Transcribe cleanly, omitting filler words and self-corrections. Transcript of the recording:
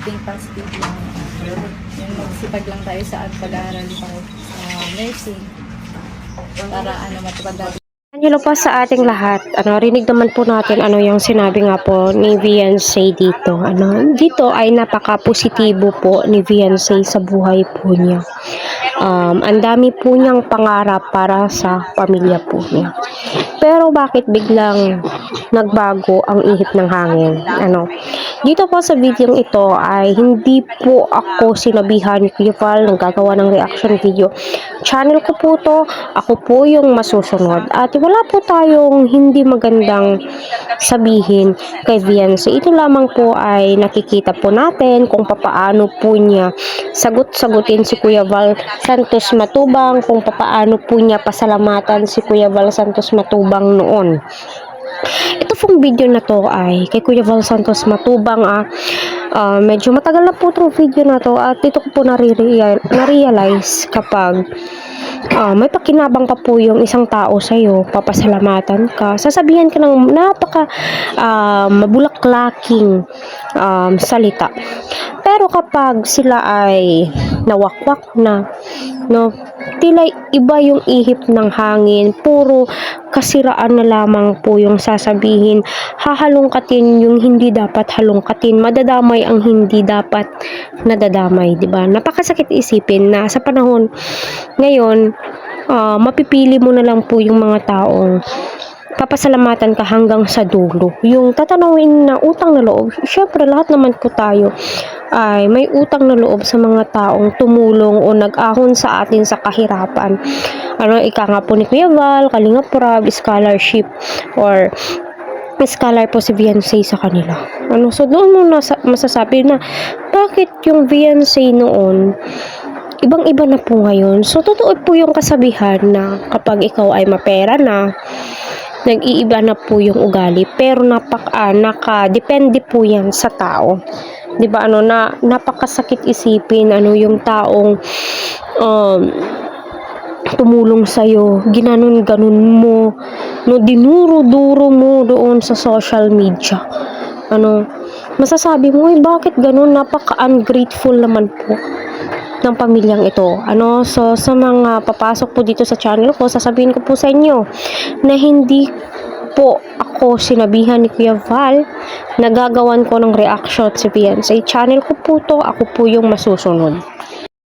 konting positive lang. Yung magsipag lang tayo sa pag-aaral sa nursing para matupad natin. Hello po sa ating lahat. Rinig naman po natin yung sinabi nga po ni Viansay dito. Dito ay napaka-positibo po ni Viansay sa buhay po niya. Ang dami po niyang pangarap para sa pamilya po niya. Pero bakit biglang nagbago ang ihip ng hangin? Dito po sa video ito ay hindi po ako sinabihan ni Kuya Val ng gagawa ng reaction video. Channel ko po to, ako po yung masusunod. At wala po tayong hindi magandang sabihin kay Viansay. Ito lamang po ay nakikita po natin kung papaano po niya sagutin si Kuya Val Santos Matubang, kung papaano po niya pasalamatan si Kuya Val Santos Matubang noon. Ito pong video na to ay kay Kuya Val Santos Matubang. Medyo matagal na po itong video na to at dito ko po na-realize kapag may pakinabang pa po yung isang tao sa'yo, papasalamatan ka, sasabihan ka ng napaka mabulaklaking salita. Pero kapag sila ay nawakwak na, tila iba yung ihip ng hangin, puro kasiraan na lamang po yung sasabihin, hahalungkatin yung hindi dapat halungkatin, madadamay ang hindi dapat nadadamay, di ba? Napakasakit isipin na sa panahon ngayon, mapipili mo na lang po yung mga taong papasalamatan ka hanggang sa dulo. Yung tatanawin na utang na loob, syempre lahat naman po tayo ay may utang na loob sa mga taong tumulong o nag-ahon sa atin sa kahirapan. Ika nga po ni Kuya Val, Kalingap Rab, scholarship or scholar po si Viansay sa kanila. So doon mo masasabi na bakit yung Viansay noon ibang-iba na po ngayon. So totoo po yung kasabihan na kapag ikaw ay mapera na, nag-iiba na po yung ugali, pero nakadepende po yan sa tao. 'Di ba napakasakit isipin yung taong tumulong sa'yo, ginanon-ganon mo, dinuro-duro mo doon sa social media. Masasabi mo, bakit ganun? Napaka-ungrateful naman po ng pamilyang ito. So sa mga papasok po dito sa channel ko, sasabihin ko po sa inyo na hindi po ako sinabihan ni Kuya Val, nagagawan ko ng reaction si Viansay. Channel ko po to, ako po yung masusunod.